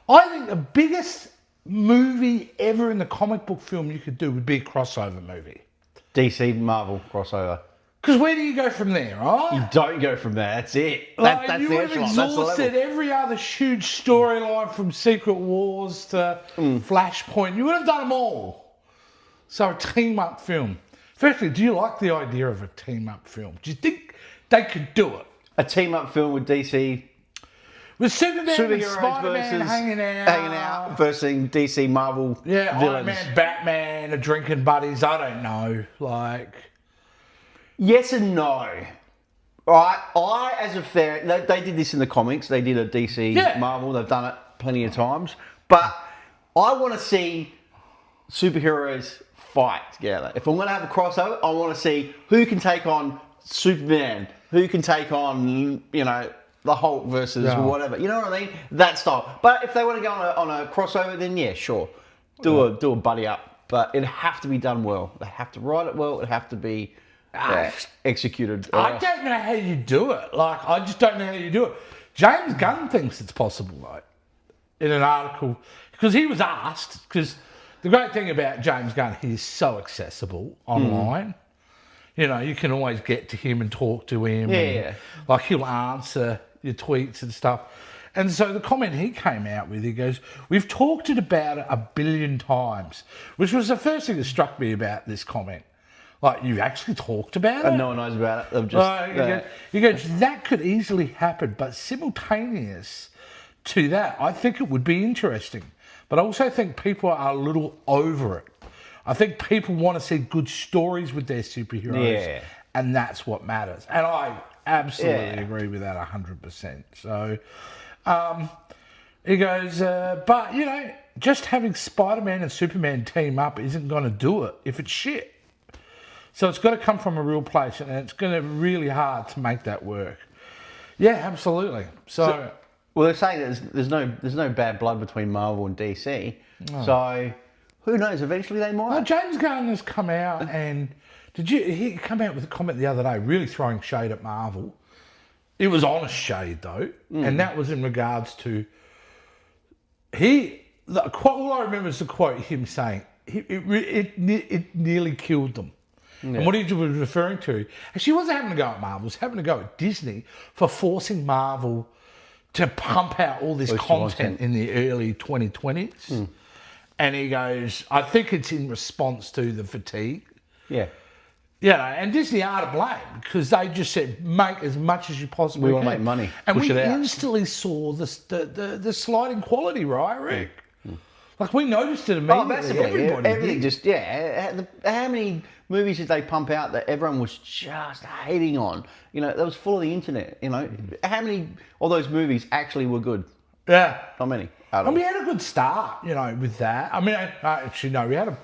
I think the biggest movie ever in the comic book film you could do would be a crossover movie. DC Marvel crossover. Because where do you go from there, right? You don't go from there. That's it. That's You the would have echelon. That's the exhausted level. every other huge storyline from Secret Wars to Flashpoint. You would have done them all. So a team-up film. Firstly, do you like the idea of a team-up film? Do you think they could do it? A team-up film with DC With Superman and superheroes Spider-Man versus hanging out versus DC Marvel Iron villains. Man, Batman, are drinking buddies. I don't know. Like, Yes and no. Right, I as a fan, they did this in the comics. They did a DC Marvel. They've done it plenty of times. But I want to see superheroes fight together. If I'm going to have a crossover, I want to see who can take on Superman, who can take on, the Hulk versus whatever. You know what I mean? That style. But if they want to go on a crossover, then yeah, sure. Do a buddy up. But it'd have to be done well. They have to write it well. It'd have to be executed. I don't know how you do it. Like, I just don't know how you do it. James Gunn thinks it's possible, like, in an article, because he was asked, because the great thing about James Gunn, he's so accessible online. You can always get to him and talk to him. Yeah. Like, he'll answer your tweets and stuff. And so the comment he came out with, he goes, "We've talked about it 1 billion times," which was the first thing that struck me about this comment. Like, you actually talked about it? And no one knows about it. They've just... He goes, that could easily happen, but simultaneous to that, I think it would be interesting. But I also think people are a little over it. I think people want to see good stories with their superheroes, and that's what matters. And I absolutely agree with that 100%. So, he goes, but, just having Spider-Man and Superman team up isn't going to do it if it's shit. So it's got to come from a real place, and it's going to be really hard to make that work. Yeah, absolutely. So well, they're saying that there's no bad blood between Marvel and DC. Oh. So who knows? Eventually they might. James Gunn has come out and he come out with a comment the other day, really throwing shade at Marvel. It was honest shade though, and that was in regards to all I remember is the quote him saying it nearly killed them. Yeah. And what he was referring to, actually, wasn't having to go at Marvel, he was having to go at Disney for forcing Marvel to pump out all this content in the early 2020s. And he goes, I think it's in response to the fatigue. Yeah. And Disney are to blame because they just said, make as much as you possibly can. We want to make money. And push we it out. instantly saw the sliding quality, right, Rick? Like, we noticed it immediately. Oh, massively. Everything did. just, how many movies did they pump out that everyone was just hating on? That was full of the internet, How many of those movies actually were good? Yeah. Not many. And we had a good start, with that. I mean, actually, no,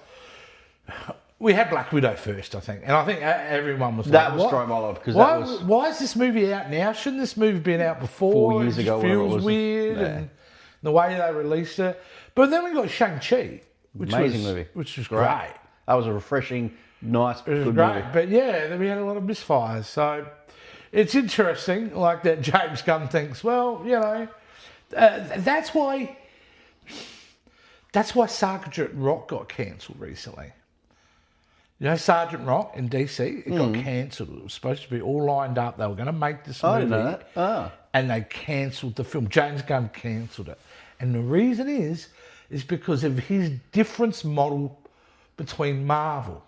we had Black Widow first, I think. And I think everyone was that like, was Stromolo, because why is this movie out now? Shouldn't this movie been out before? 4 years ago, It feels weird, and the way they released it. But then we got Shang-Chi, which was great. That was a refreshing, nice, good great. movie. But then we had a lot of misfires. So it's interesting, like that James Gunn thinks, well, that's why Sergeant Rock got cancelled recently. Sergeant Rock in DC, it got cancelled. It was supposed to be all lined up. They were going to make this movie. I didn't know that. And they cancelled the film. James Gunn cancelled it. And the reason is because of his difference model between Marvel.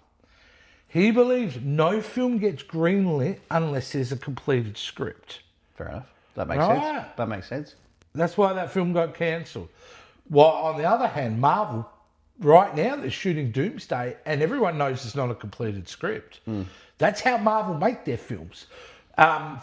He believes no film gets greenlit unless there's a completed script. Fair enough. That makes sense. That makes sense. That's why that film got cancelled. While on the other hand, Marvel, right now they're shooting Doomsday and everyone knows it's not a completed script. That's how Marvel make their films.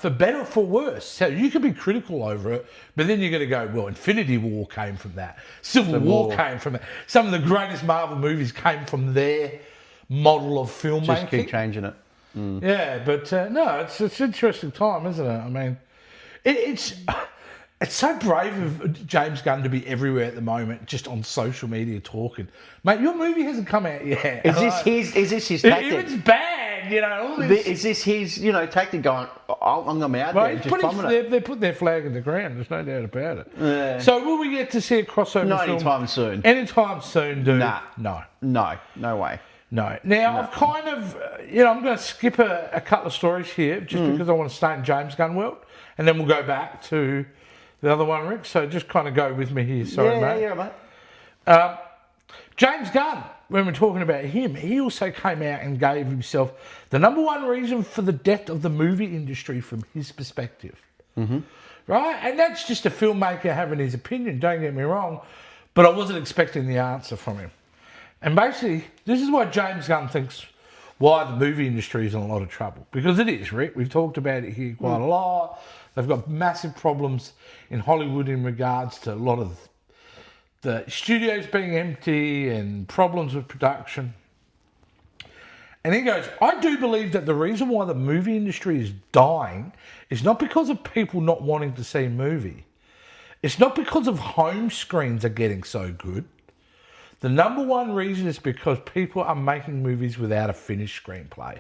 For better or for worse. So you can be critical over it, but then you're going to go, well, Infinity War came from that. Civil War came from that. Some of the greatest Marvel movies came from their model of filmmaking. Just keep changing it. Yeah, but no, it's an interesting time, isn't it? I mean, it's so brave of James Gunn to be everywhere at the moment, just on social media talking. Mate, your movie hasn't come out yet. Is this his tactic? If it's bad, and all this. Is this his, tactic going, I'm going to be out there just bombing it? They're putting their flag in the ground, there's no doubt about it. Yeah. So will we get to see a crossover Not film? anytime soon. Anytime soon, dude? No. No way. No. Now, I've kind of, I'm going to skip a couple of stories here just because I want to stay in James Gunn world, and then we'll go back to the other one, Rick. So just kind of go with me here. Sorry, mate. Yeah, mate. James Gunn, when we're talking about him, he also came out and gave himself the number one reason for the death of the movie industry from his perspective. Mm-hmm. Right? And that's just a filmmaker having his opinion, don't get me wrong, but I wasn't expecting the answer from him. And basically, this is why James Gunn thinks why the movie industry is in a lot of trouble. Because it is, Rick. We've talked about it here quite a lot. They've got massive problems in Hollywood in regards to a lot of the studios being empty and problems with production. And he goes, I do believe that the reason why the movie industry is dying is not because of people not wanting to see a movie. It's not because of home screens are getting so good. The number one reason is because people are making movies without a finished screenplay.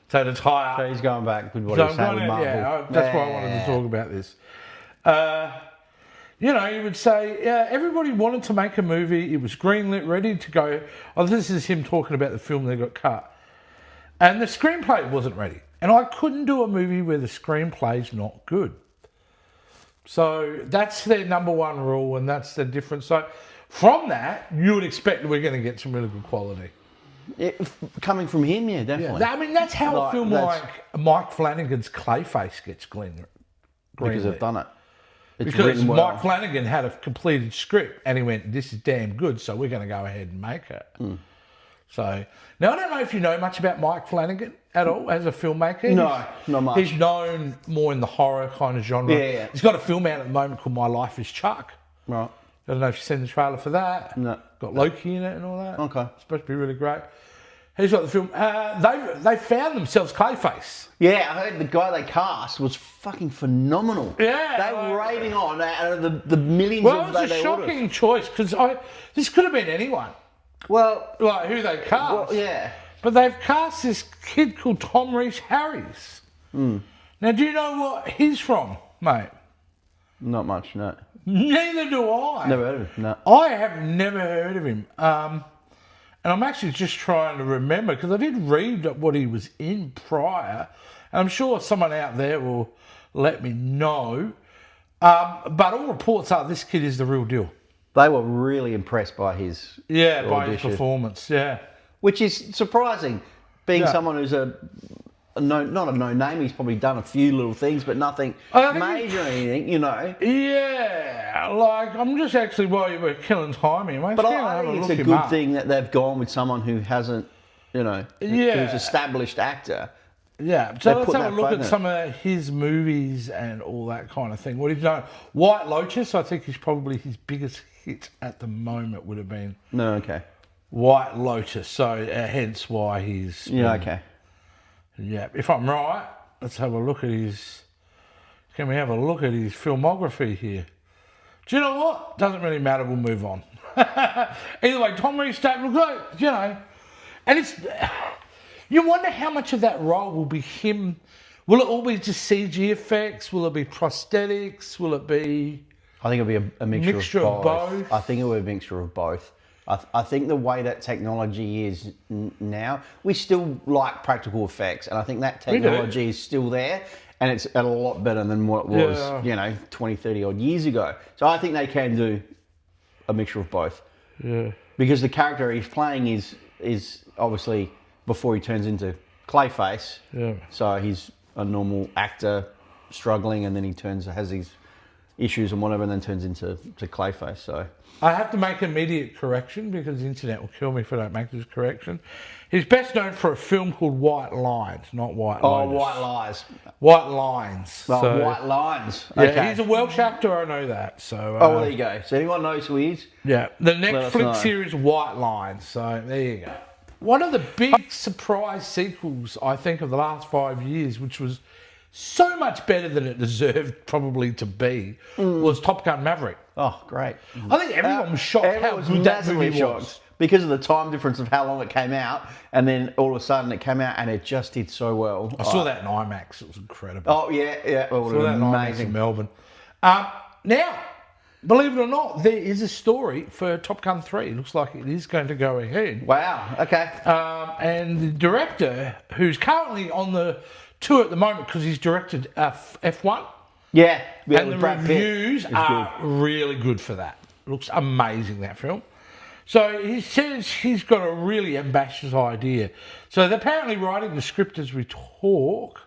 So to tie up... So he's going back with what he was saying with Marvel. Yeah, that's why I wanted to talk about this. You would say, everybody wanted to make a movie. It was greenlit, ready to go. Oh, this is him talking about the film that got cut. And the screenplay wasn't ready. And I couldn't do a movie where the screenplay's not good. So that's their number one rule, and that's the difference. So from that, you would expect that we're going to get some really good quality. Coming from him, yeah, definitely. Yeah, I mean, that's how a film like Mike Flanagan's Clayface gets greenlit. Because they've done it. Because Mike Flanagan had a completed script and he went, this is damn good, so we're going to go ahead and make it. So, now I don't know if you know much about Mike Flanagan at all as a filmmaker. No, not much. He's known more in the horror kind of genre. Yeah. He's got a film out at the moment called My Life is Chuck. Right. I don't know if you've seen the trailer for that. No. Got Loki in it and all that. Okay. It's supposed to be really great. He's got the film. They found themselves Clayface. Yeah, I heard the guy they cast was fucking phenomenal. Yeah. They were raving on out of the millions Well, of it was a shocking choice because this could have been anyone. Well, like who they cast. Well, yeah. But they've cast this kid called Tom Rhys Harris. Now, do you know what he's from, mate? Not much, no. Neither do I. Never heard of him, no. I have never heard of him. And I'm actually just trying to remember, because I did read what he was in prior. And I'm sure someone out there will let me know. But all reports are this kid is the real deal. They were really impressed by his by his performance, Which is surprising, being someone who's not a no name. He's probably done a few little things, but nothing major or anything, Yeah, like I'm just actually while you were killing time here, mate. But I think it's a good thing that they've gone with someone who hasn't, who's established actor. Yeah, so let's have a look at some of his movies and all that kind of thing. What he's done, White Lotus, I think is probably his biggest hit at the moment. Would have been White Lotus. So hence why he's Yeah, if I'm right, let's have a look at his. Can we have a look at his filmography here? Do you know what? Doesn't really matter. We'll move on. Either way, Tom Rhys looks like, and it's. You wonder how much of that role will be him. Will it all be just CG effects? Will it be prosthetics? Will it be... I think it'll be a mixture of both. I think it will be a mixture of both. I think the way that technology is now, we still like practical effects. And I think that technology is still there. And it's a lot better than what it was, 20, 30 odd years ago. So I think they can do a mixture of both. Yeah. Because the character he's playing is obviously... before he turns into Clayface. Yeah. So he's a normal actor struggling, and then he has these issues and whatever, and then turns into Clayface. So I have to make immediate correction because the internet will kill me if I don't make this correction. He's best known for a film called White Lines, not White Lotus. Oh, White Lies. White Lines. Oh, White Lines. Yeah, he's a Welsh actor, I know that. So. Well, there you go. So anyone knows who he is? Yeah, the Netflix series White Lines. So there you go. One of the big surprise sequels, I think, of the last 5 years, which was so much better than it deserved probably to be, was Top Gun Maverick. Oh, great. I think everyone was shocked how good that movie was. Because of the time difference of how long it came out, and then all of a sudden it came out and it just did so well. I saw that in IMAX. It was incredible. Oh, yeah. Well, I saw that in IMAX in Melbourne. Now, believe it or not, there is a story for Top Gun 3. It looks like it is going to go ahead. Wow, okay. And the director, who's currently on the tour at the moment because he's directed F1. Yeah. And the reviews are really good for that. It looks amazing, that film. So he says he's got a really ambitious idea. So they're apparently writing the script as we talk.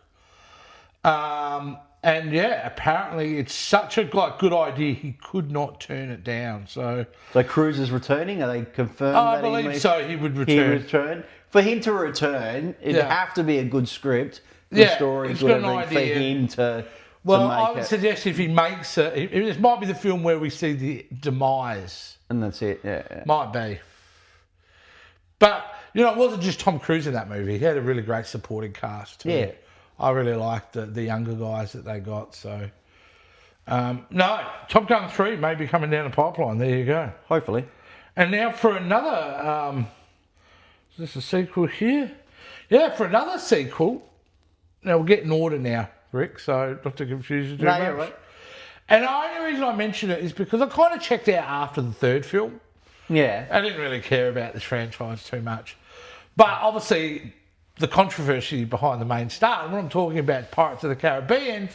And yeah, apparently it's such a good idea he could not turn it down. So Cruise is returning? Are they confirmed? I believe so. He would return. He would return. For him to return, it'd have to be a good script, good story, good everything for him to. Well, I would suggest if he makes it, this might be the film where we see the demise. And that's it, yeah. Might be. But, it wasn't just Tom Cruise in that movie. He had a really great supporting cast too. Yeah. I really liked the younger guys that they got, so. No, Top Gun 3 may be coming down the pipeline. There you go. Hopefully. And now for another, is this a sequel here? Yeah, for another sequel. Now we'll get in order now, Rick, so not to confuse you too much. You're right. And the only reason I mention it is because I kind of checked out after the third film. Yeah. I didn't really care about this franchise too much. But obviously, the controversy behind the main star, and what I'm talking about, Pirates of the Caribbean,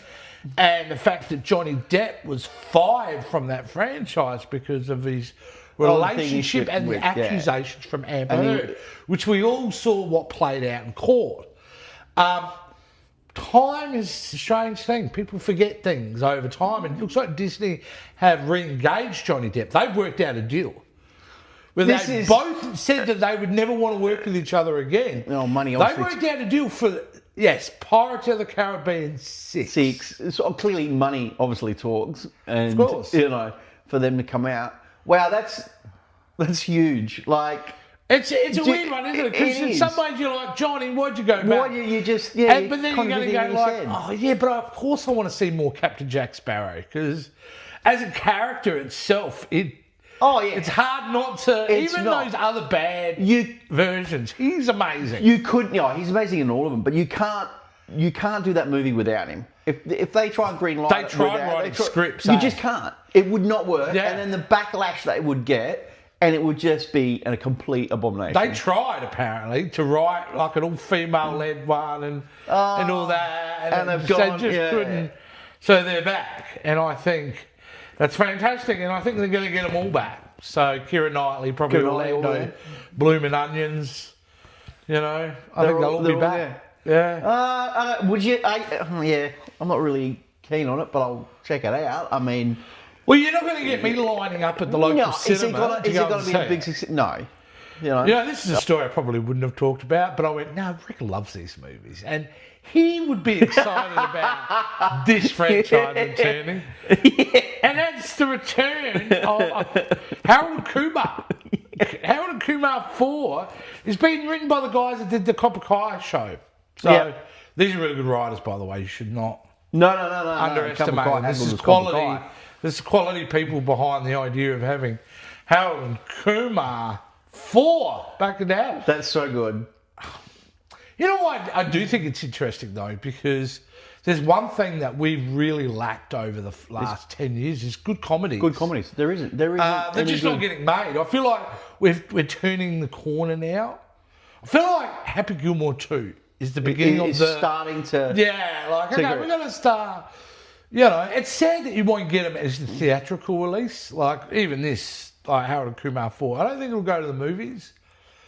and the fact that Johnny Depp was fired from that franchise because of his relationship and the accusations from Amber Heard, which we all saw what played out in court. Time is a strange thing. People forget things over time, and it looks like Disney have re-engaged Johnny Depp. They've worked out a deal where they both said that they would never want to work with each other again. No, money. They worked out a deal for, Pirates of the Caribbean 6. So clearly money obviously talks. And, of course. For them to come out. Wow, that's huge. Like... It's a weird one, isn't it? Because in some ways you're like, Johnny, why'd you go back? Why you just, but then you're going to go like, oh yeah, but of course I want to see more Captain Jack Sparrow, because as a character itself, it's hard not to, those other bad versions, he's amazing. He's amazing in all of them, but you can't do that movie without him. If they try and greenlight it, they tried writing scripts. You just can't. It would not work, yeah. And then the backlash they would get. And it would just be a complete abomination. They tried, apparently, to write like an all-female-led one and all that. And they've gone, they just couldn't. So they're back. And I think that's fantastic. And I think they're going to get them all back. So Keira Knightley, probably Orlando, Bloomin' Onions. I think they'll all be back. Yeah. Would you? I'm not really keen on it, but I'll check it out. I mean... Well, you're not going to get me lining up at the local cinema. Is it going to be a big success? No. This is a story I probably wouldn't have talked about, but I went, no, Rick loves these movies. And he would be excited about this franchise returning. Yeah. And that's the return of Harold Kumar. Harold Kumar 4 is being written by the guys that did the Cobra Kai show. So these are really good writers, by the way. You should not underestimate them. This is quality. There's quality people behind the idea of having Harold and Kumar 4 back in that. That's so good. You know what? I do think it's interesting, though, because there's one thing that we've really lacked over the last 10 years is good comedies. Good comedies. There isn't. They're just not getting made. I feel like we're turning the corner now. I feel like Happy Gilmore 2 is the beginning of the... starting to... Yeah, like, okay, we're going to start... it's sad that you won't get them as the theatrical release. Like, even this, like Harold and Kumar 4. I don't think it'll go to the movies.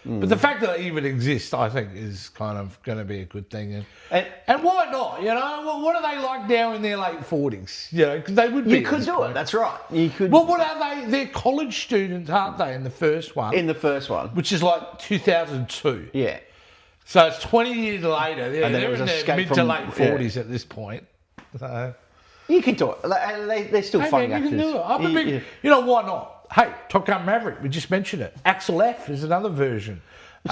But the fact that it even exists, I think, is kind of going to be a good thing. And why not? What are they like now in their late 40s? Because they would be. You could do it, that's right. You could. Well, what are they? They're college students, aren't they, in the first one? In the first one. Which is like 2002. Yeah. So it's 20 years later. They're in their mid to late 40s at this point. So... You can do it. They're still funny actors. You can do it. I'm a big... why not? Hey, Top Gun Maverick, we just mentioned it. Axel F is another version.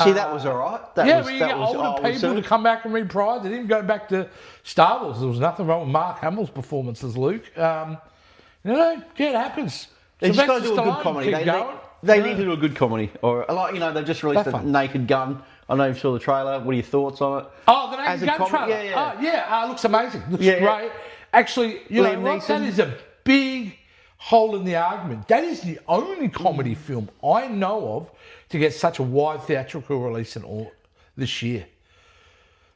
See, that was all right. When you get older people to come back and reprise it, even going back to Star Wars, there was nothing wrong with Mark Hamill's performance as Luke. It happens. They just got to do a good comedy. They need to do a good comedy. Or, they've just released the Naked Gun. I know you saw the trailer. What are your thoughts on it? Oh, the Naked Gun trailer? Yeah. Looks amazing. Looks great. Actually, know what? That is a big hole in the argument. That is the only comedy film I know of to get such a wide theatrical release this year.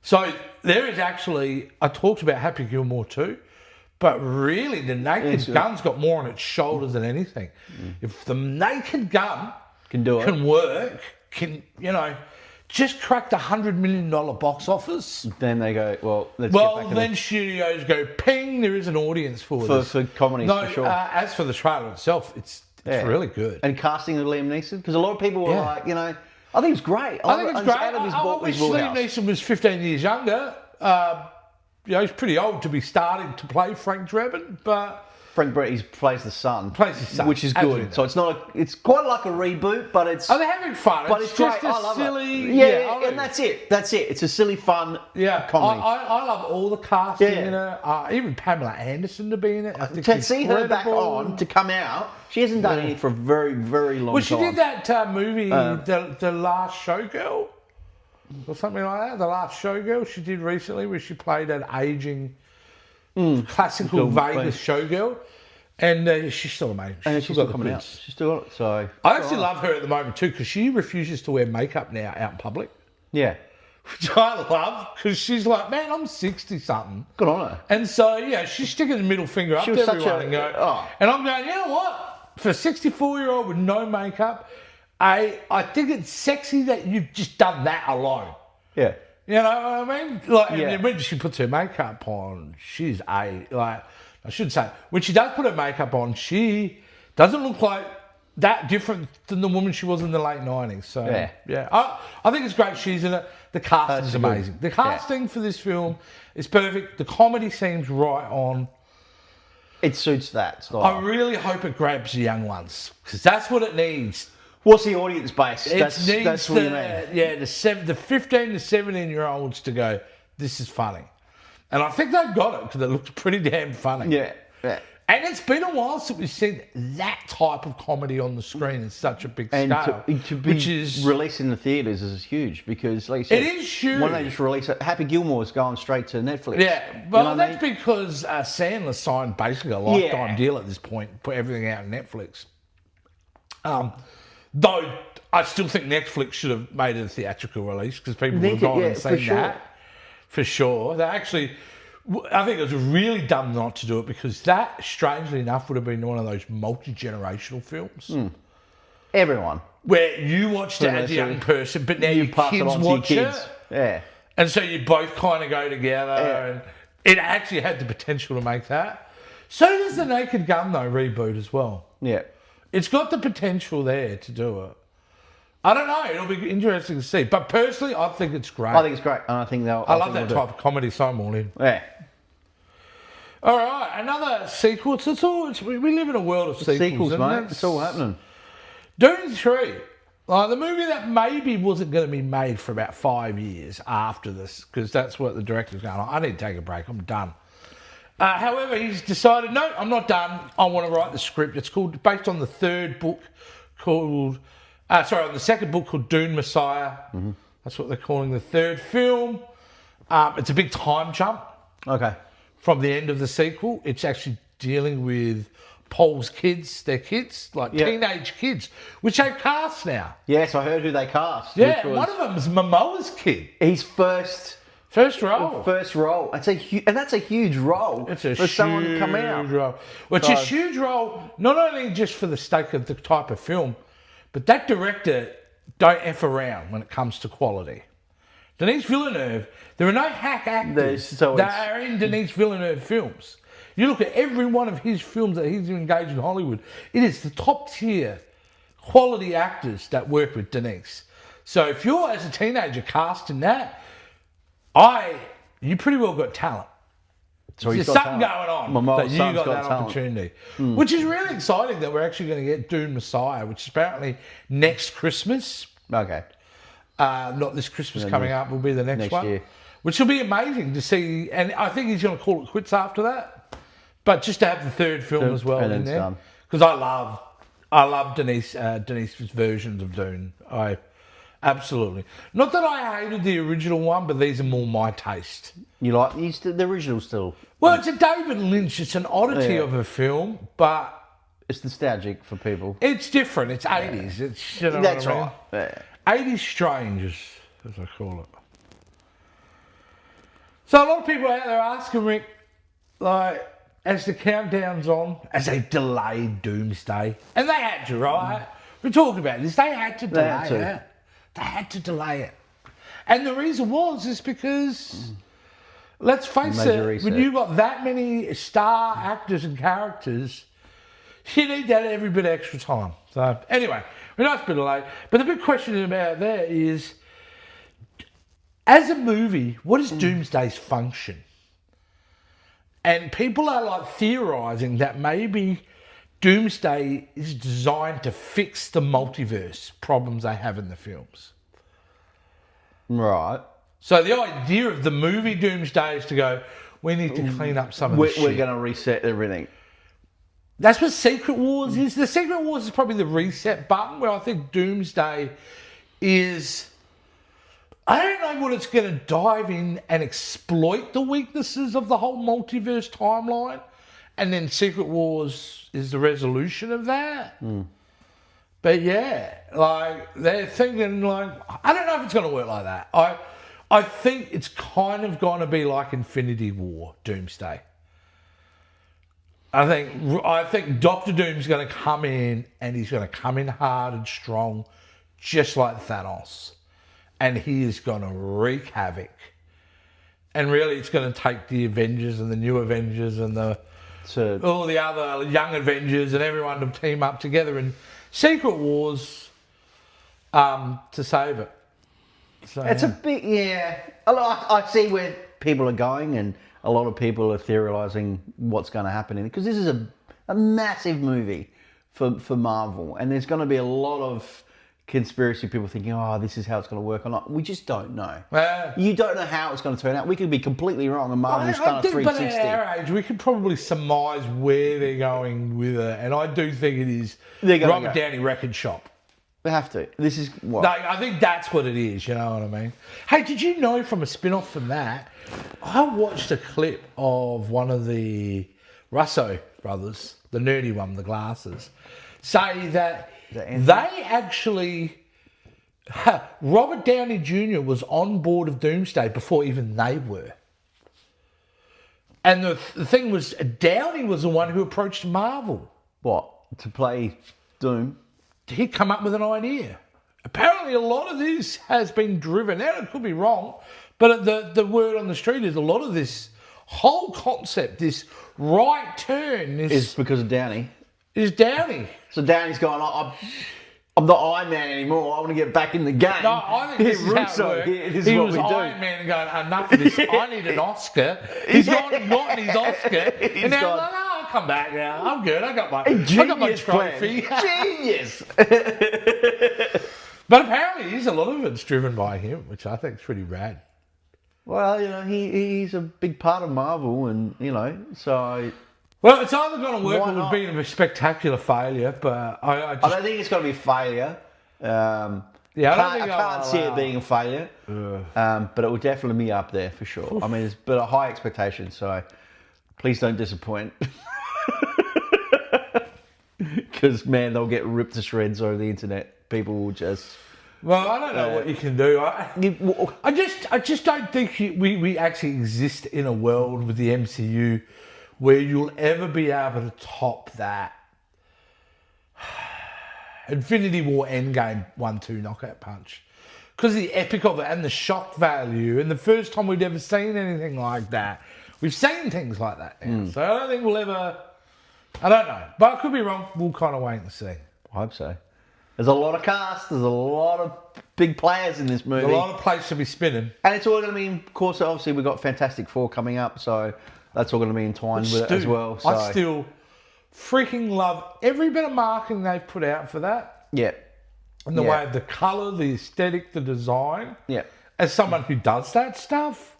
So there is actually, I talked about Happy Gilmore too, but really the Naked Gun's got more on its shoulders than anything. If the Naked Gun can work, just crack the $100 million box office. Then they go, let's get back then studios go, ping, there is an audience for this. For comedies, for sure. As for the trailer itself, it's really good. And casting of Liam Neeson, because a lot of people were like, I think it's great. I think it's great. I wish Liam Neeson was 15 years younger. He's pretty old to be starting to play Frank Drebin, but... Frank Brett, he plays the son. Which is Absolutely. good. So it's not it's quite like a reboot, but it's... they're having fun. But it's just great. a silly... Yeah, and that's it. It's a silly, fun comedy. I love all the casting in it. Even Pamela Anderson to be in it. I think to see her back on, to come out, she hasn't done anything for a very, very long time. Well, she did that movie, The Last Showgirl, or something like that. The Last Showgirl she did recently, where she played an aging... classical Vegas showgirl, and she's still amazing. She's still coming out. She's still got it. So I actually love her at the moment too, because she refuses to wear makeup now out in public. Yeah, which I love, because she's like, man, I'm 60 something. Good on her. And so she's sticking the middle finger up to everyone and I'm going, you know what? For a 64-year-old with no makeup, I think it's sexy that you've just done that alone. Yeah. You know what I mean? And when she puts her makeup on, I should say, when she does put her makeup on, she doesn't look like that different than the woman she was in the late 90s. So, I think it's great she's in it. The casting is amazing. The casting for this film is perfect. The comedy seems right on. It suits that style. I really hope it grabs the young ones, because that's what it needs. What's the audience base? That's what you mean. Yeah, the 15 to 17-year-olds to go, this is funny. And I think they've got it, because it looks pretty damn funny. Yeah. And it's been a while since we've seen that type of comedy on the screen in such a big scale. And to be released in the theatres is huge, because, like you said, it is huge. When they just release it, Happy Gilmore is going straight to Netflix. Yeah, well, that's because Sandler signed basically a lifetime deal at this point, put everything out on Netflix. Though I still think Netflix should have made it a theatrical release, because people would have gone and seen that. For sure. They actually, I think it was really dumb not to do it, because that, strangely enough, would have been one of those multi-generational films. Everyone. Where you watched it as a young person, but now your kids watch it. Yeah. And so you both kind of go together. And it actually had the potential to make that. So does the Naked Gun, though, reboot as well. Yeah. It's got the potential there to do it. I don't know. It'll be interesting to see. But personally, I think it's great. I think it's great. And I think I love that type of comedy, so I'm all in. Yeah. All right. Another sequel. We live in a world of sequels, mate. It's all happening. Dune 3. The movie that maybe wasn't going to be made for about 5 years after this, because that's what the director's going, I need to take a break. I'm done. However, he's decided, no, I'm not done. I want to write the script. It's based on the third book on the second book called Dune Messiah. Mm-hmm. That's what they're calling the third film. It's a big time jump. Okay. From the end of the sequel. It's actually dealing with Paul's kids, their kids, teenage kids, which they've cast now. Yes, I heard who they cast. Yeah, one of them is Momoa's kid. His first role. And that's a huge role for someone to come out. Role. Well, it's a huge role, not only just for the sake of the type of film, but that director don't F around when it comes to quality. Denis Villeneuve, there are no hack actors that are in Denis Villeneuve films. You look at every one of his films that he's engaged in Hollywood, it is the top tier quality actors that work with Denis. So if you're, as a teenager, casting that, you pretty well got talent. So there's something going on that you got that opportunity. Which is really exciting that we're actually going to get Dune Messiah, which is apparently next Christmas. Okay. Not this Christmas coming up, will be the next one. Year. Which will be amazing to see. And I think he's going to call it quits after that. But just to have the third film as well in there. Because I love Denise's versions of Dune. Absolutely. Not that I hated the original one, but these are more my taste. You like the original still? Well, it's a David Lynch. It's an oddity of a film, but... It's nostalgic for people. It's different. It's 80s. It's, you know That's what I mean? right. Yeah. 80s strange, as I call it. So a lot of people out there asking Rick, like, as the countdown's on, as they delayed Doomsday, and they had to, right? We're talking about this. They had to delay it. They had to delay it. And the reason is because, let's face it, when you've got that many star actors and characters, you need that every bit of extra time. So anyway, we're not a bit late. But the big question about there is, as a movie, what is Doomsday's function? And people are like theorising that maybe Doomsday is designed to fix the multiverse problems they have in the films. Right. So the idea of the movie Doomsday is to go, we need to clean up some of the shit. We're going to reset everything. That's what Secret Wars is. The Secret Wars is probably the reset button, where I think Doomsday is... I don't know what it's going to dive in and exploit the weaknesses of the whole multiverse timeline. And then Secret Wars is the resolution of that. But yeah, like, they're thinking, like, I don't know if it's going to work like that. I think it's kind of going to be like Infinity War, Doomsday. I think Doctor Doom's going to come in, and he's going to come in hard and strong, just like Thanos. And he is going to wreak havoc. And really, it's going to take the Avengers and the new Avengers and all the other young Avengers and everyone to team up together in Secret Wars to save it. So, it's a bit, I see where people are going, and a lot of people are theorising what's going to happen in it, because this is a massive movie for Marvel, and there's going to be a lot of conspiracy people thinking, oh, this is how it's going to work or not. We just don't know. You don't know how it's going to turn out. We could be completely wrong, and Marvel's done a 360. But at our age, we could probably surmise where they're going with it, and I do think it is Robert Downey Record Shop. They have to. This is what? No, I think that's what it is, you know what I mean? Hey, did you know, from a spin-off from that, I watched a clip of one of the Russo brothers, the nerdy one with the glasses, say that they actually... Robert Downey Jr. was on board of Doomsday before even they were. And the thing was, Downey was the one who approached Marvel. What? To play Doom? He'd come up with an idea. Apparently a lot of this has been driven, now it could be wrong, but the word on the street is a lot of this whole concept, this right turn is because of Downey. Is Downey. So Downey's going, I'm not Iron Man anymore, I want to get back in the game. No, I think this is how it works. He was Iron Man and going, enough of this, I need an Oscar. He's gone and gotten his Oscar, and now like, I'll come back now, I'm good, I got my trophy. Genius! But apparently a lot of it's driven by him, which I think is pretty rad. Well, you know, he's a big part of Marvel, and, you know, so... Well, it's either going to work or it would be a spectacular failure, but I don't think it's going to be a failure. I can't see it being a failure, but it will definitely be up there for sure. Oof. I mean, it's a high expectation, so please don't disappoint. Because, man, they'll get ripped to shreds over the internet. People will just... Well, I don't know what you can do. I just don't think we actually exist in a world with the MCU where you'll ever be able to top that Infinity War Endgame 1-2 knockout punch. Because the epic of it and the shock value, and the first time we'd ever seen anything like that. We've seen things like that now. So I don't think we'll ever... I don't know. But I could be wrong. We'll kind of wait and see. I hope so. There's a lot of cast. There's a lot of big players in this movie. There's a lot of plates to be spinning. And it's all going to be, of course, obviously we've got Fantastic Four coming up, so that's all going to be entwined with it as well. So. I still freaking love every bit of marketing they've put out for that. Yeah. and the way of the colour, the aesthetic, the design. Yeah. As someone who does that stuff,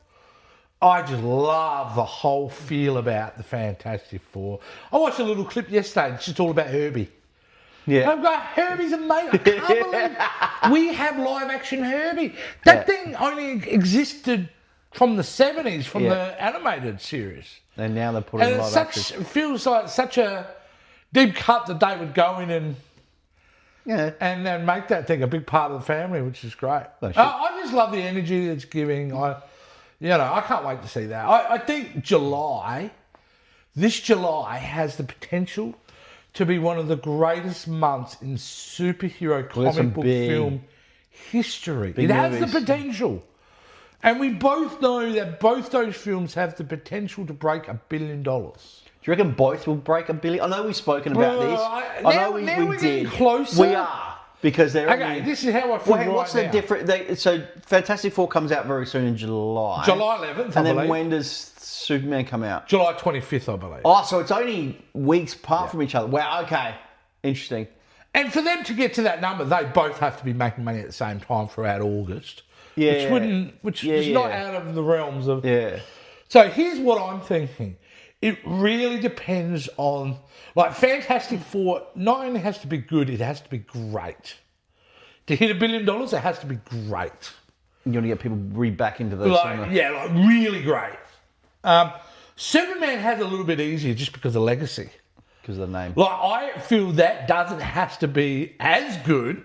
I just love the whole feel about the Fantastic Four. I watched a little clip yesterday. It's just all about Herbie. Yeah. I've got Herbie's amazing. I can't believe we have live action Herbie. That thing only existed from the 70s, from the animated series. And now they're putting live action. It feels like such a deep cut that they would go in and then make that thing a big part of the family, which is great. I just love the energy it's giving. I can't wait to see that. I think this July has the potential to be one of the greatest months in superhero comic book film history. It has the potential. And we both know that both those films have the potential to break $1 billion. Do you reckon both will break $1 billion? I know we've spoken about this. I know we we're did. Getting closer. We are. Because they're okay, this is how I feel what's the difference? So Fantastic Four comes out very soon in July. July 11th, and then when does Superman come out? July 25th, I believe. Oh, so it's only weeks apart from each other. Wow, okay. Interesting. And for them to get to that number, they both have to be making money at the same time throughout August. Yeah. Which is not out of the realms of... Yeah. So here's what I'm thinking. It really depends on... Like, Fantastic Four not only has to be good, it has to be great. To hit $1 billion, it has to be great. You want to get people back into those... really great. Superman has a little bit easier just because of legacy. Because of the name. Like, I feel that doesn't have to be as good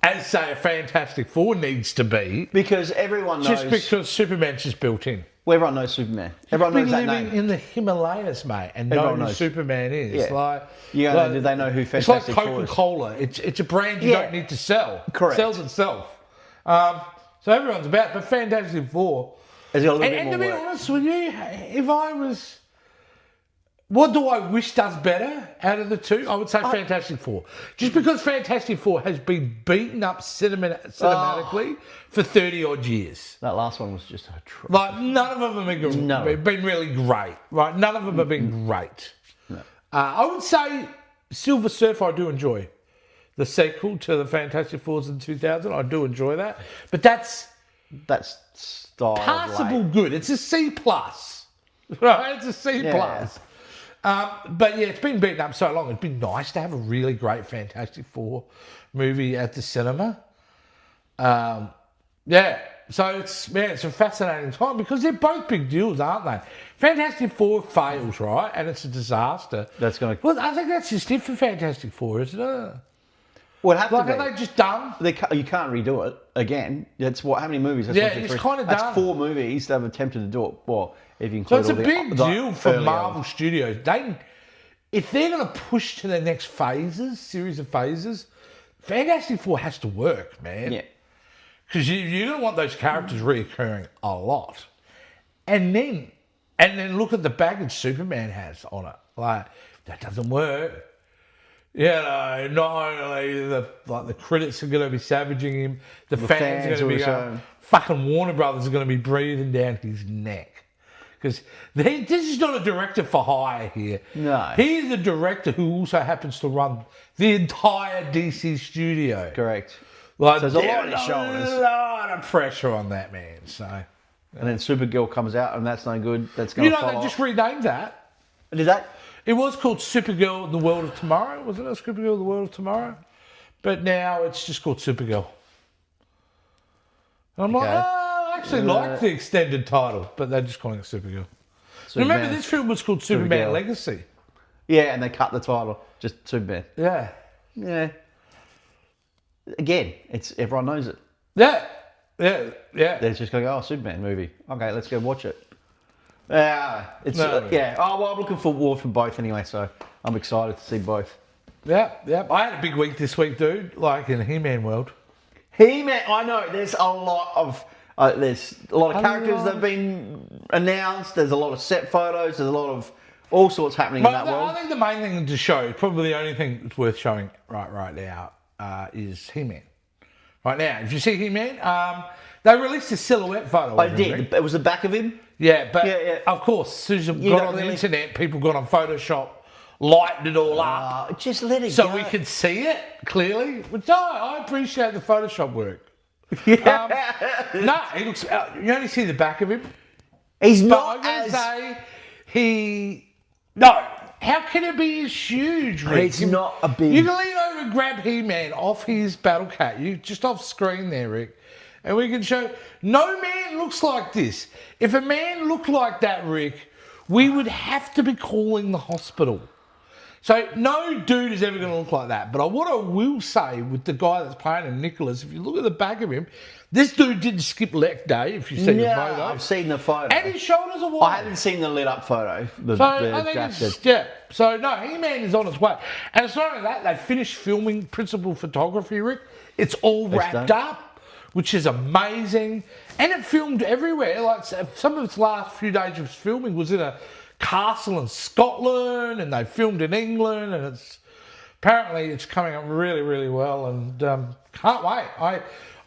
as, say, a Fantastic Four needs to be. Because everyone knows... Just because Superman's just built in. Well, everyone knows Superman. Everyone knows that name. Living in the Himalayas, mate, and know who Superman is. Yeah. Do they know who Fantastic Four is? It's like Coca-Cola. It's a brand you don't need to sell. Correct. It sells itself. So everyone's about it. But Fantastic Four... Has got a little bit and more to be work. honest with you, if I was... What do I wish does better out of the two? I would say Fantastic Four. Just because Fantastic Four has been beaten up cinematically for 30-odd years. That last one was just a trip. Like, none of them have been really great. Right? None of them have been great. No. I would say Silver Surfer I do enjoy. The sequel to the Fantastic Fours in 2000, I do enjoy that. But that's style passable good. It's a C+. Right? It's a C+. But yeah, it's been beaten up so long. It'd be nice to have a really great Fantastic Four movie at the cinema. So it's a fascinating time because they're both big deals, aren't they? Fantastic Four fails, right? And it's a disaster. Well, I think that's just it for Fantastic Four, isn't it? Well, are they just done? You can't redo it again. That's what? How many movies? That's it's kind of done. That's 4 movies they've attempted to do it. Well, if you include so it's a big deal for Marvel Studios. If they're going to push to the next series of phases, Fantastic Four has to work, man. Yeah. Because you don't want those characters reoccurring a lot. And then look at the baggage Superman has on it. Like, that doesn't work. Not only the critics are going to be savaging him, the fans are going to be fucking Warner Brothers are going to be breathing down his neck. Because this is not a director for hire here. No. He's a director who also happens to run the entire DC studio. Correct. So there's a lot on his shoulders. A lot of pressure on that man. So. And then Supergirl comes out and that's no good. That's going to follow. They just renamed that. Did that? It was called Supergirl in the World of Tomorrow, wasn't it? Supergirl in the World of Tomorrow? But now it's just called Supergirl. And I'm like, I actually like the extended title, but they're just calling it Supergirl. Remember, this film was called Superman Legacy. Yeah, and they cut the title, just Superman. Yeah. Yeah. Again, everyone knows it. Yeah. They're just going, Superman movie. Okay, let's go watch it. I'm looking forward to both anyway, so I'm excited to see both. Yeah. I had a big week this week, dude, like in the He-Man world. He-Man, I know, there's a lot of characters that have been announced, there's a lot of set photos, there's a lot of all sorts happening in that world. I think the main thing to show, probably the only thing that's worth showing right now, is He-Man. Right now, if you see He-Man, they released a silhouette photo. I did. It was the back of him. Yeah, but of course, as soon as you got on the internet, people got on Photoshop lighten it all up. Just let it so go. we can see it clearly. But no, I appreciate the Photoshop work. No, he looks. You only see the back of him. He's But not I'm going as... to say No, how can it be as huge, Rick? It's not a big... You can lean over and grab He-Man off his battle cat. You just off screen there, Rick. And we can show... No man looks like this. If a man looked like that, Rick, we would have to be calling the hospital. So no dude is ever going to look like that. But what I will say with the guy that's playing him, Nicholas, if you look at the back of him, this dude didn't skip leg day, if you've seen the photo. I've seen the photo. And his shoulders are wide. I haven't seen the lit up photo. I think it's, yeah. So no, He-Man is on its way. And it's not only that, they finished filming principal photography, Rick. It's all wrapped up, which is amazing. And it filmed everywhere. Like some of its last few days of filming was in a castle in Scotland, and they filmed in England, and apparently it's coming up really, really well, and can't wait.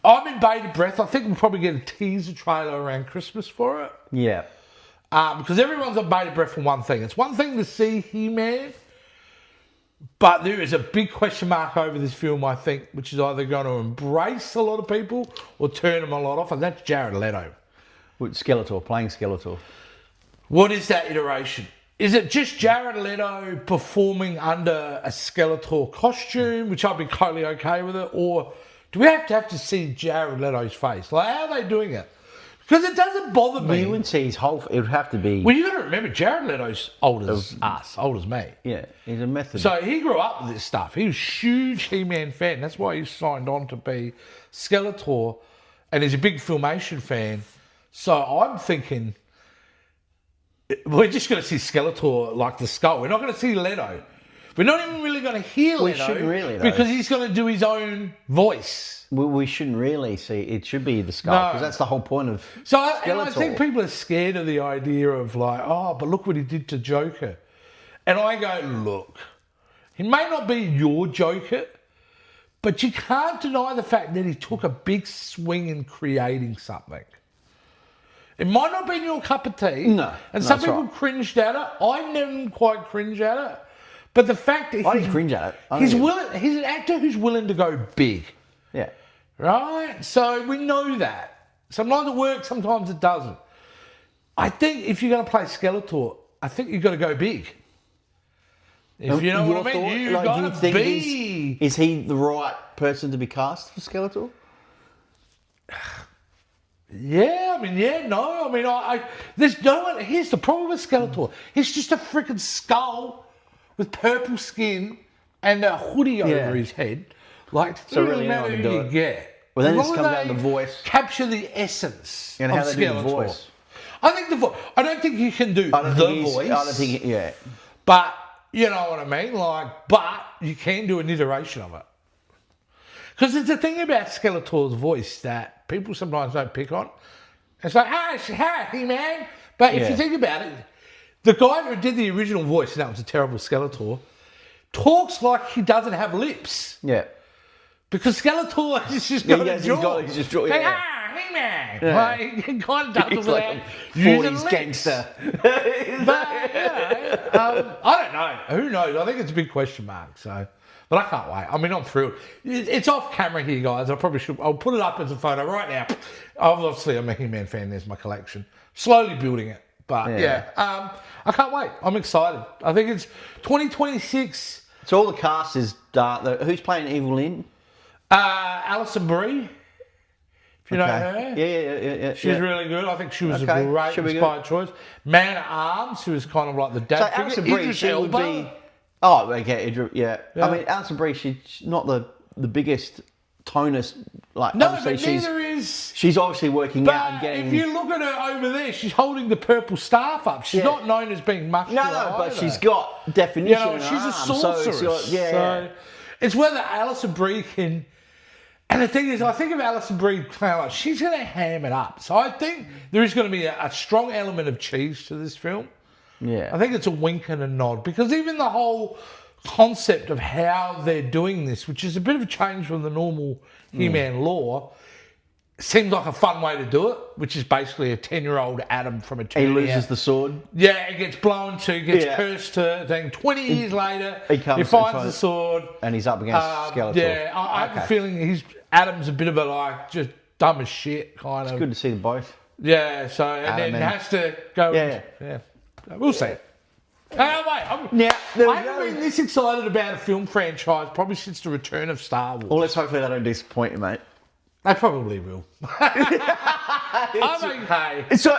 I'm in bated breath. I think we'll probably get a teaser trailer around Christmas for it. Yeah. Because everyone's on bated breath for one thing. It's one thing to see He-Man, but there is a big question mark over this film, I think, which is either going to embrace a lot of people or turn them a lot off, and that's Jared Leto. With Skeletor, playing Skeletor. What is that iteration? Is it just Jared Leto performing under a Skeletor costume, which I'd be totally okay with it, or do we have to see Jared Leto's face? Like, how are they doing it? Because it doesn't bother me. You wouldn't see his whole... It would have to be... Well, you got to remember, Jared Leto's old as us, old as me. Yeah, he's a method. So he grew up with this stuff. He was a huge He-Man fan. That's why he signed on to be Skeletor, and he's a big Filmation fan. So I'm thinking... We're just going to see Skeletor like the skull. We're not going to see Leto. We're not even really going to hear Leto. We shouldn't really, though. Because he's going to do his own voice. We shouldn't really see... It should be the skull, because that's the whole point of Skeletor. And I think people are scared of the idea of like, oh, but look what he did to Joker. And I go, look, he may not be your Joker, but you can't deny the fact that he took a big swing in creating something. It might not be your cup of tea. No. And some people cringed at it. I never quite cringe at it. But the fact that I didn't cringe at it. He's an actor who's willing to go big. Yeah. Right? So we know that. Sometimes it works, sometimes it doesn't. I think if you're going to play Skeletor, I think you've got to go big. If you know what I mean, you've got to be... Is he the right person to be cast for Skeletor? Yeah, there's no one. Here's the problem with Skeletor. He's just a freaking skull with purple skin and a hoodie over his head. Like, it doesn't really matter who you get. Well, then it's come down to the voice. Capture the essence and of how they Skeletor. do the voice. I think the voice. I don't think you can do the voice. I don't think. Yeah. But you know what I mean. But you can do an iteration of it. Because there's a thing about Skeletor's voice that people sometimes don't pick on. It's like, hey, man. But if you think about it, the guy who did the original voice, and that was a terrible Skeletor, talks like he doesn't have lips. Yeah. Because Skeletor is just got a jaw. He's just jaw. Yeah. Hey, man. Yeah. Like, he kind of does it without using lips. Gangster. But, I don't know. Who knows? I think it's a big question mark, so... But I can't wait. I mean, I'm thrilled. It's off camera here, guys. I'll put it up as a photo right now. Obviously, I'm a He-Man fan. There's my collection. Slowly building it. But, I can't wait. I'm excited. I think it's 2026. So all the cast is... who's playing Evil Lynn? Alison Brie. If you know her. Yeah. She's really good. I think she was a great inspired choice. Man at Arms, who was kind of like the dad figure. Alison Brie, she would be... Oh, okay, yeah. I mean, Alison Brie, she's not the biggest tonus. Like, no, but neither is... She's obviously working out and getting... if you look at her over there, she's holding the purple staff up. She's not known as being muscular. No, but she's got definition in her she's a sorceress. So it's whether Alison Brie can... And the thing is, I think of Alison Brie playing like, she's going to ham it up. So I think there is going to be a strong element of cheese to this film. Yeah. I think it's a wink and a nod, because even the whole concept of how they're doing this, which is a bit of a change from the normal He-Man lore, seems like a fun way to do it, which is basically a 10-year-old Adam from a He Eternia. loses the sword. Yeah, it gets blown to, gets cursed to. Then 20 years later, he finds the sword. And he's up against Skeletor. Yeah, I have a feeling Adam's a bit of a, like, just dumb as shit, kind of. It's good to see them both. Yeah, so, and then has to go. Yeah. We'll see. Wait, I haven't been this excited about a film franchise probably since the return of Star Wars. Well, let's hopefully they don't disappoint you, mate. They probably will. I'm okay. So,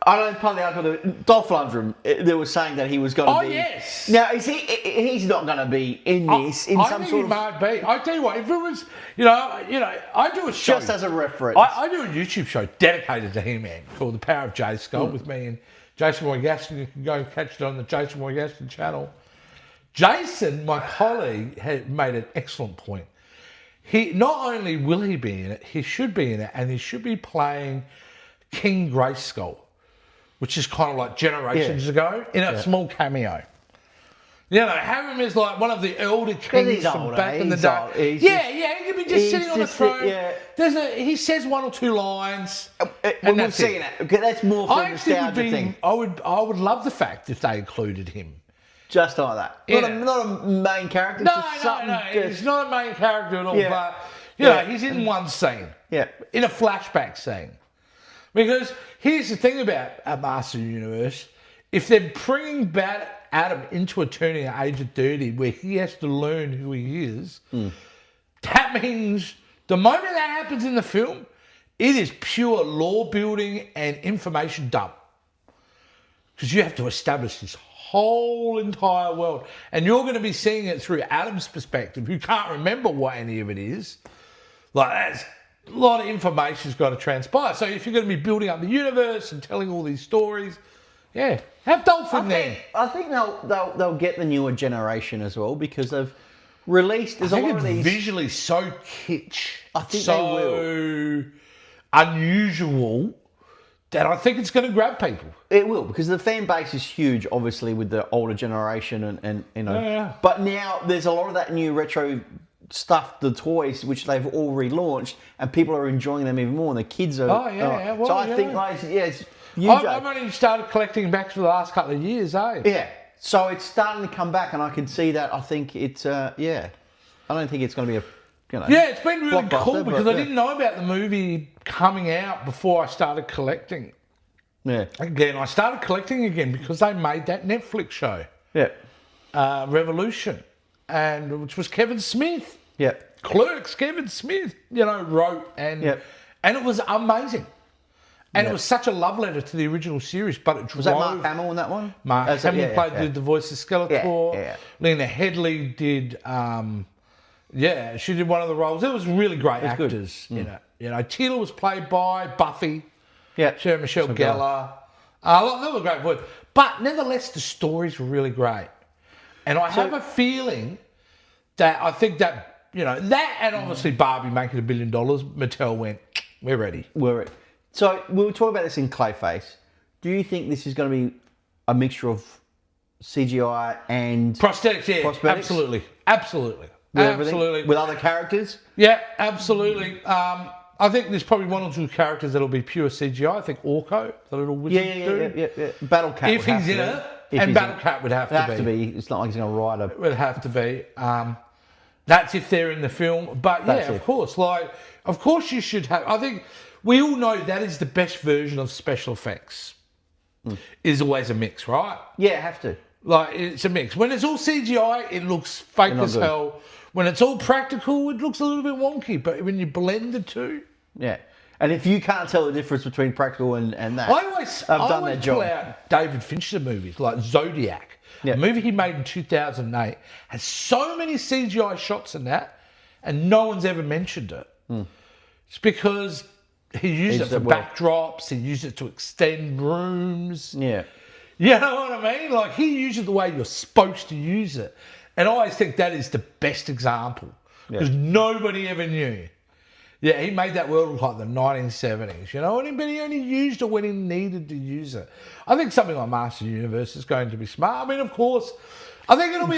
I don't know, partly after Dolph Lundgren, they were saying that he was going to be... Oh, yes. Now, he's not going to be in this, in some sort of... I think he might be. I tell you what, if it was, I do a show... Just as a reference. I do a YouTube show dedicated to He-Man called The Power of J. Skull with me and Jason Moygaston. You can go and catch it on the Jason Moygaston channel. Jason, my colleague, had made an excellent point. He not only will he be in it, he should be in it, and he should be playing King Grayskull, which is kind of like generations ago, in a small cameo. Have him as like one of the elder kings from back in the day. He could be just sitting on the throne. He says one or two lines. And we've seen it. Okay, that's more for a nostalgia thing. I would love the fact if they included him. Just like that. Not a main character. No. He's not a main character at all. But, he's in one scene. Yeah. In a flashback scene. Because here's the thing about a Master Universe. If they're bringing back Adam into Eternia at age of 30, where he has to learn who he is, that means the moment that happens in the film, it is pure lore building and information dump. Because you have to establish this whole entire world. And you're going to be seeing it through Adam's perspective, who can't remember what any of it is. Like, that's a lot of information's got to transpire. So if you're going to be building up the universe and telling all these stories, have Dolph in there. I think they'll get the newer generation as well, because they've released... There's a lot of these... visually so kitsch. I think they will. Unusual... that I think it's going to grab people. It will, because the fan base is huge, obviously, with the older generation and you know. Yeah. But now there's a lot of that new retro stuff, the toys, which they've all relaunched, and people are enjoying them even more, and the kids are... so I think, it's huge. I've only started collecting back for the last couple of years, Yeah. So it's starting to come back, and I can see that. I think it's, I don't think it's going to be a... it's been really cool because I didn't know about the movie coming out before I started collecting. Yeah. Again, I started collecting again because they made that Netflix show. Yeah. Revolution, which was Kevin Smith. Yeah. Clerks, Kevin Smith, wrote and it was amazing. And it was such a love letter to the original series, but it drove... Was that Mark Hamill in that one? Mark Hamill played the voice of Skeletor. Yeah. Lena Headey did... she did one of the roles. It was really great actors in it. Tila was played by Buffy. Yeah. Sarah Michelle Gellar. They were great voice. But nevertheless, the stories were really great. And I have a feeling that I think that, that and obviously Barbie making $1 billion, Mattel went, we're ready. So we'll talk about this in Clayface. Do you think this is going to be a mixture of CGI and... Prosthetics, yeah. Prosthetics? Absolutely. With other characters? Yeah, absolutely. I think there's probably one or two characters that'll be pure CGI. I think Orko, the little wizard dude. Yeah. Battle Cat if he's in it, and Battle Cat would have to be. It's not like he's going to ride a... It would have to be. That's if they're in the film. But of course. Of course you should have... I think we all know that is the best version of special effects. Is always a mix, right? Yeah, have to. It's a mix. When it's all CGI, it looks fake as hell. When it's all practical, it looks a little bit wonky. But when you blend the two... Yeah. And if you can't tell the difference between practical and that, I always pull out David Fincher movies, like Zodiac. A movie he made in 2008 has so many CGI shots in that, and no one's ever mentioned it. It's because he used it for backdrops, he used it to extend rooms. Yeah. You know what I mean? He used it the way you're supposed to use it. And I always think that is the best example. Because nobody ever knew. Yeah, he made that world look like the 1970s, but he only used it when he needed to use it. I think something like Master Universe is going to be smart. I mean, of course, I think it'll be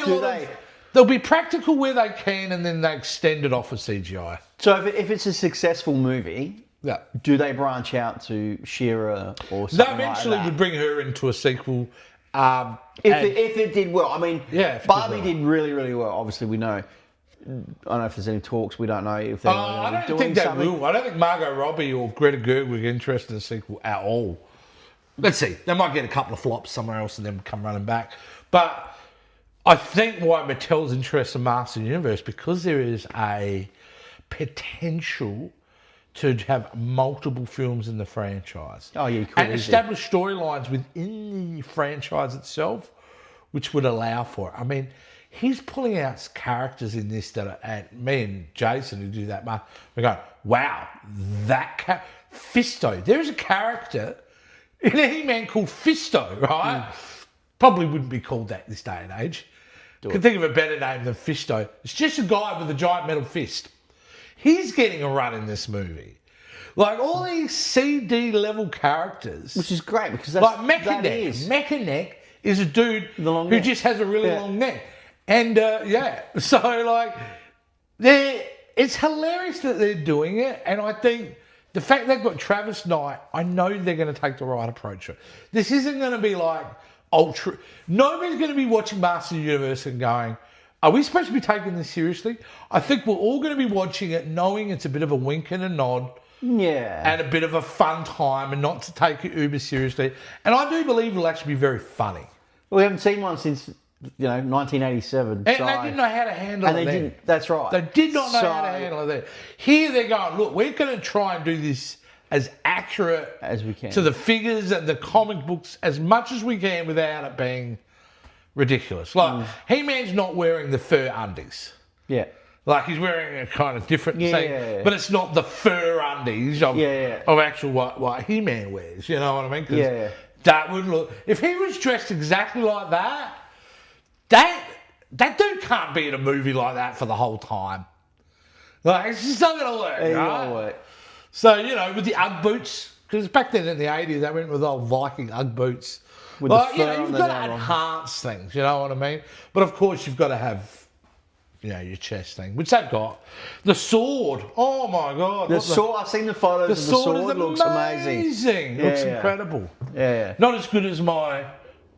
they'll be practical where they can, and then they extend it off with CGI. So if it's a successful movie, Yeah. Do they branch out to She-Ra or something They eventually like that? would bring her into a sequel. If it did well, I mean, Yeah, if it did Barbie well. did really, really well. Obviously, we know. I don't know if there's any talks. We don't know if they're I don't doing think they something. will. I don't think Margot Robbie or Greta Gerwig are interested in a sequel at all. Let's see. They might get a couple of flops somewhere else and then come running back. But I think why Mattel's interested in Master of the Universe, because there is a potential to have multiple films in the franchise. Oh, yeah, you could and easily. establish storylines within the franchise itself, which would allow for it. I mean, he's pulling out characters in this that are, and me and Jason who do that, we're going, wow, that Fisto. There is a character in He-Man called Fisto, right? Probably wouldn't be called that this day and age. Could think of a better name than Fisto. It's just a guy with a giant metal fist. He's getting a run in this movie. Like all these CD level characters. Which is great because that's like that Mechaneck. is. Mechaneck is a dude who neck. just has a really long neck. And so like it's hilarious that they're doing it. And I think the fact they've got Travis Knight, I know they're going to take the right approach to it. This isn't going to be like ultra. Nobody's going to be watching Master of the Universe and going, are we supposed to be taking this seriously? I think we're all going to be watching it knowing it's a bit of a wink and a nod. Yeah. And a bit of a fun time and not to take it uber seriously. And I do believe it'll actually be very funny. We haven't seen one since, 1987. And they didn't know how to handle it then. Didn't. That's right. They did not know how to handle it then. Here they're going, look, we're going to try and do this as accurate as we can to the figures and the comic books as much as we can without it being ridiculous. Like, He-Man's not wearing the fur undies. Yeah. Like, he's wearing a kind of different thing, but it's not the fur undies of actual what He-Man wears, you know what I mean? 'Cause that would look... If he was dressed exactly like that, that dude can't be in a movie like that for the whole time. Like, it's just not going to work, right? So, with the Ugg boots, because back then in the 80s, they went with old Viking Ugg boots. With like, the fur you've got to enhance things, you know what I mean? But of course, you've got to have... your chest thing, which they've got. The sword. Oh my God. The sword. I've seen the photos of the sword. The sword looks amazing. Looks incredible. Yeah. Not as good as my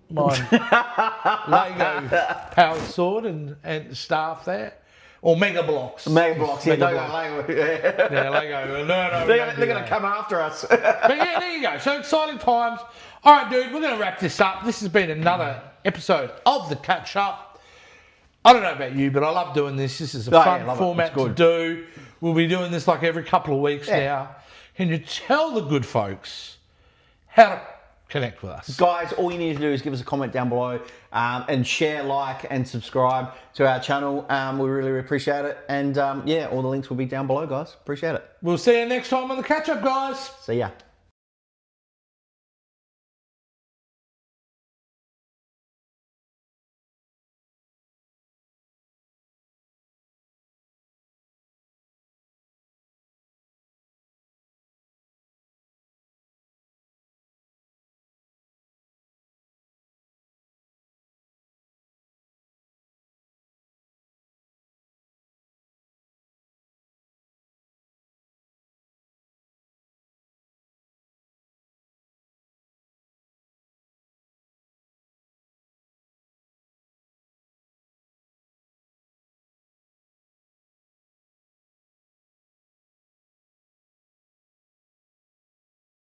Lego powered sword and staff there. Or Mega Blocks. Mega Blocks, yeah. Mega Blocks. Yeah, Lego. No. They're going to come after us. But yeah, there you go. So exciting times. All right, dude, we're going to wrap this up. This has been another episode of The Catch Up. I don't know about you, but I love doing this. This is a fun format to do. We'll be doing this like every couple of weeks now. Can you tell the good folks how to connect with us? Guys, all you need to do is give us a comment down below and share, like, and subscribe to our channel. We really appreciate it. And all the links will be down below, guys. Appreciate it. We'll see you next time on The Catch Up, guys. See ya.